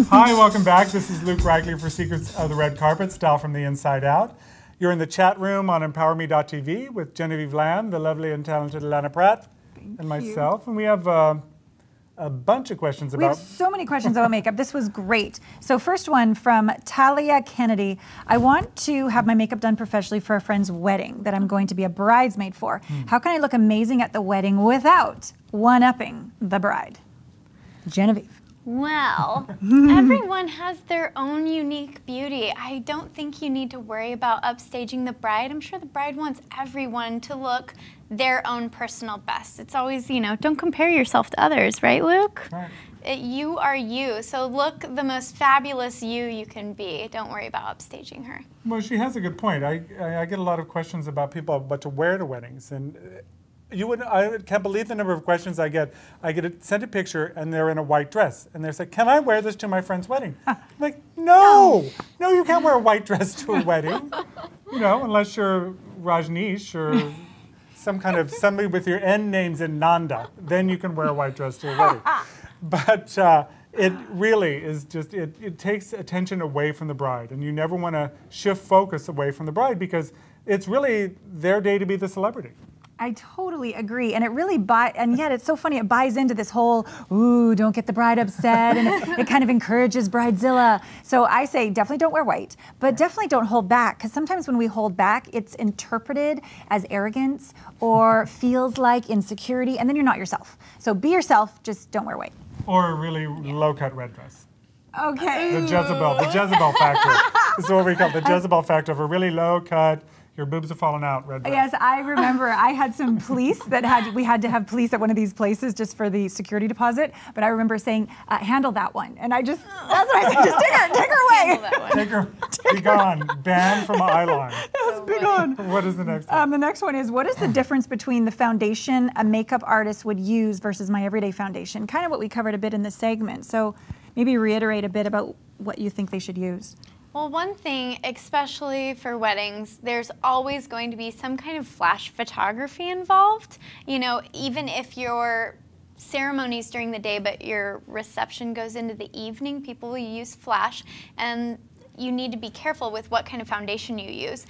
Hi, welcome back. This is Luke Reichle for Secrets of the Red Carpet, Style from the Inside Out. You're in the chat room on emPOWERme.tv with Genevieve Lamb, the lovely and talented Allana Pratt, and myself. And we have a bunch of questions about... We have so many questions about makeup. This was great. So first one from Talia Kennedy. I want to have my makeup done professionally for a friend's wedding that I'm going to be a bridesmaid for. How can I look amazing at the wedding without one-upping the bride? Genevieve. Well, everyone has their own unique beauty. I don't think you need to worry about upstaging the bride. I'm sure the bride wants everyone to look their own personal best. It's always, you know, don't compare yourself to others, right, Luke? Right. You are you, so look the most fabulous you can be. Don't worry about upstaging her. Well, she has a good point. I get a lot of questions about people what to wear to weddings, and I can't believe the number of questions I get. Sent a picture and they're in a white dress, and they say, "Can I wear this to my friend's wedding?" I'm like, no, you can't wear a white dress to a wedding. You know, unless you're Rajneesh or some kind of somebody with your end names in Nanda, then you can wear a white dress to a wedding. But it really is just, it takes attention away from the bride, and you never want to shift focus away from the bride because it's really their day to be the celebrity. I totally agree, and it really and yet it's so funny, it buys into this whole, ooh, don't get the bride upset, and it kind of encourages bridezilla. So I say definitely don't wear white, but definitely don't hold back, because sometimes when we hold back, it's interpreted as arrogance or feels like insecurity, and then you're not yourself. So be yourself, just don't wear white. Or a really low-cut red dress. Okay. The Jezebel factor. This is what we call the Jezebel factor of a really low-cut, your boobs have fallen out, red dress. Yes, I remember I had some police that we had to have police at one of these places just for the security deposit, but I remember saying, handle that one. And I just, that's what I said, just take her away. Handle that one. Take her, be gone, banned from eyeline. Yes, be gone. What is the next one? The next one is, what is the difference between the foundation a makeup artist would use versus my everyday foundation? Kind of what we covered a bit in this segment. So maybe reiterate a bit about what you think they should use. Well, one thing, especially for weddings, there's always going to be some kind of flash photography involved. You know, even if your ceremony's during the day but your reception goes into the evening, people will use flash, and you need to be careful with what kind of foundation you use.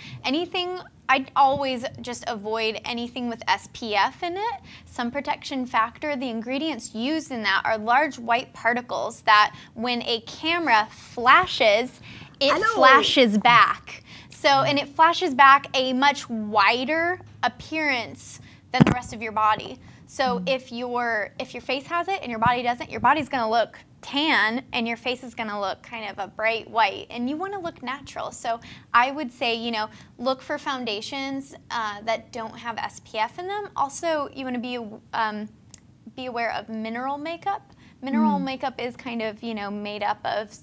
I'd always just avoid anything with SPF in it. Sun protection factor, the ingredients used in that are large white particles that when a camera flashes, it flashes back. So, and it flashes back a much wider appearance than the rest of your body. So if your face has it and your body doesn't, your body's gonna look tan and your face is gonna look kind of a bright white, and you wanna look natural. So I would say, you know, look for foundations that don't have SPF in them. Also, you wanna be aware of mineral makeup. Mineral makeup is kind of, you know, made up of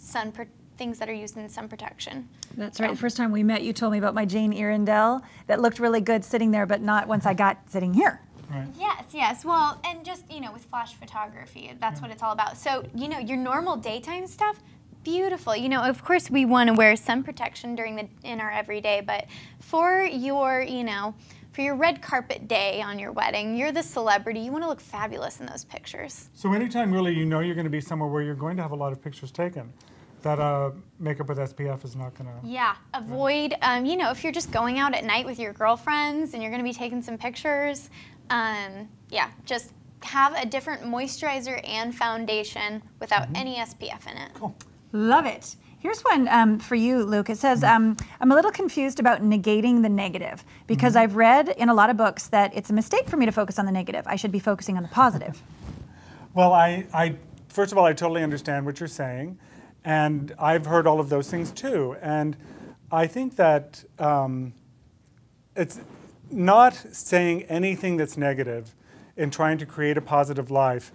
things that are used in sun protection. That's right. The first time we met, you told me about my Jane Arundel that looked really good sitting there, but not once I got sitting here. Right. Yes. Well, and just, you know, with flash photography, that's what it's all about. So, you know, your normal daytime stuff, beautiful. You know, of course we want to wear sun protection in our everyday, but for your, you know, for your red carpet day on your wedding, you're the celebrity, you want to look fabulous in those pictures. So anytime really you know you're going to be somewhere where you're going to have a lot of pictures taken, that makeup with SPF is not going to... Yeah, avoid, you know, if you're just going out at night with your girlfriends and you're going to be taking some pictures, yeah, just have a different moisturizer and foundation without any SPF in it. Cool. Love it. Here's one for you, Luke. It says, I'm a little confused about negating the negative because I've read in a lot of books that it's a mistake for me to focus on the negative. I should be focusing on the positive. Well, first of all, I totally understand what you're saying. And I've heard all of those things too. And I think that it's not saying anything that's negative in trying to create a positive life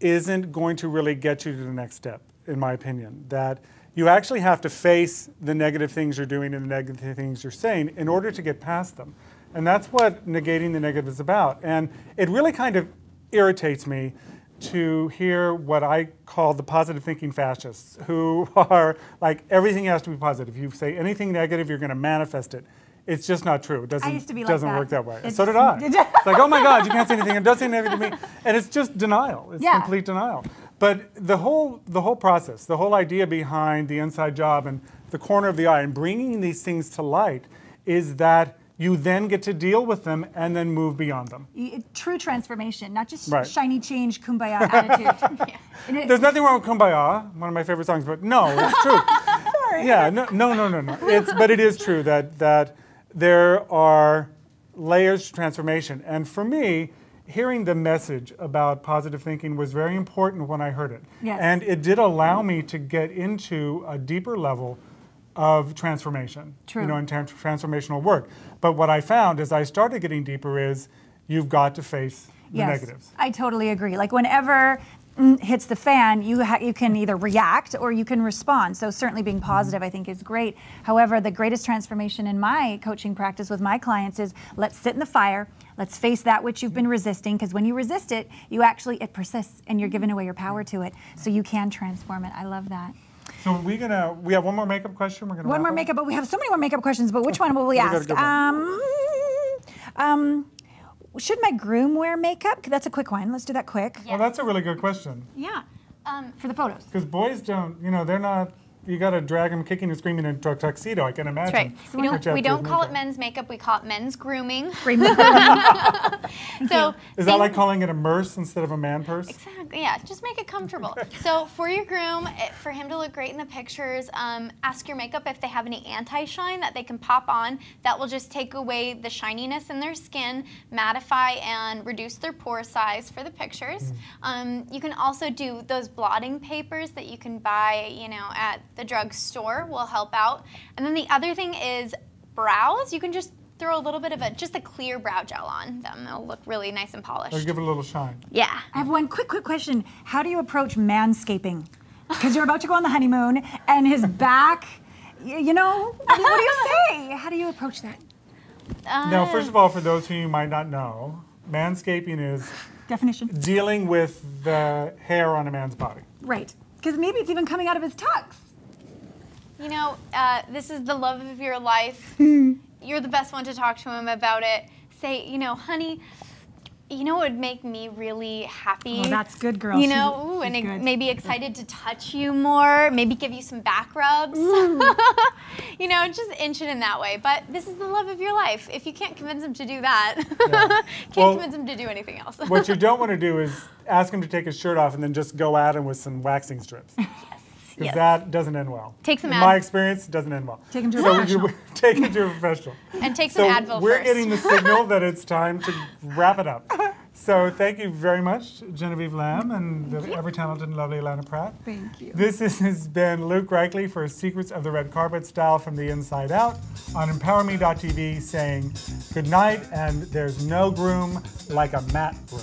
isn't going to really get you to the next step, in my opinion. That you actually have to face the negative things you're doing and the negative things you're saying in order to get past them. And that's what negating the negative is about. And it really kind of irritates me to hear what I call the positive thinking fascists, who are like, everything has to be positive. If you say anything negative, you're going to manifest it. It's just not true. It doesn't work that way. So did I. It's like, oh my God, you can't say anything. And don't say anything to me. And it's just denial. It's complete denial. But the whole process, the whole idea behind the inside job and the corner of the eye and bringing these things to light is that you then get to deal with them and then move beyond them. True transformation, not just Right. shiny change, kumbaya attitude. Yeah. There's nothing wrong with Kumbaya, one of my favorite songs, but no, it's true. Sorry. Yeah, no. But it is true that there are layers to transformation. And for me, hearing the message about positive thinking was very important when I heard it. Yes. And it did allow me to get into a deeper level of transformation, True. you know, in transformational work. But what I found as I started getting deeper is you've got to face the negatives. I totally agree. Like whenever hits the fan, you can either react or you can respond. So certainly being positive, I think, is great. However, the greatest transformation in my coaching practice with my clients is let's sit in the fire. Let's face that which you've been resisting, because when you resist it, it persists and you're giving away your power to it. So you can transform it. I love that. So we have one more makeup question. We're gonna One more makeup, but we have so many more makeup questions, but which one will we ask? Should my groom wear makeup? That's a quick one. Let's do that quick. Well, that's a really good question. Yeah. For the photos. Because boys don't, you know, they're not, you got to drag them kicking and screaming in a tuxedo, I can imagine. That's right. We don't call it men's makeup, we call it men's grooming. So is that like calling it a merce instead of a man purse? Exactly, yeah, just make it comfortable. So for your groom, for him to look great in the pictures, ask your makeup if they have any anti-shine that they can pop on. That will just take away the shininess in their skin, mattify and reduce their pore size for the pictures. You can also do those blotting papers that you can buy, you know, at the drugstore will help out. And then the other thing is brows. You can just throw a little bit of just a clear brow gel on them. It'll look really nice and polished. Or give it a little shine. Yeah. I have one quick question. How do you approach manscaping? Because you're about to go on the honeymoon and his back, you know, what do you say? How do you approach that? Now, first of all, for those who you might not know, manscaping is Definition. dealing with the hair on a man's body. Right. Because maybe it's even coming out of his tux. You know, this is the love of your life. You're the best one to talk to him about it. Say, you know, honey, you know what would make me really happy? Oh, that's good, girl. You know, and maybe excited to touch you more, maybe give you some back rubs. You know, just inch it in that way. But this is the love of your life. If you can't convince him to do that, can't convince him to do anything else. What you don't want to do is ask him to take his shirt off and then just go at him with some waxing strips. Because that doesn't end well. Take some In my experience, it doesn't end well. Take him to a professional. Take him to a professional. And take some Advil we're first. getting the signal that it's time to wrap it up. So thank you very much, Genevieve Lamb and the ever talented and lovely Allana Pratt. Thank you. This has been Luke Reichle for Secrets of the Red Carpet Style from the Inside Out on emPOWERme.tv saying good night, and there's no groom like a matte groom.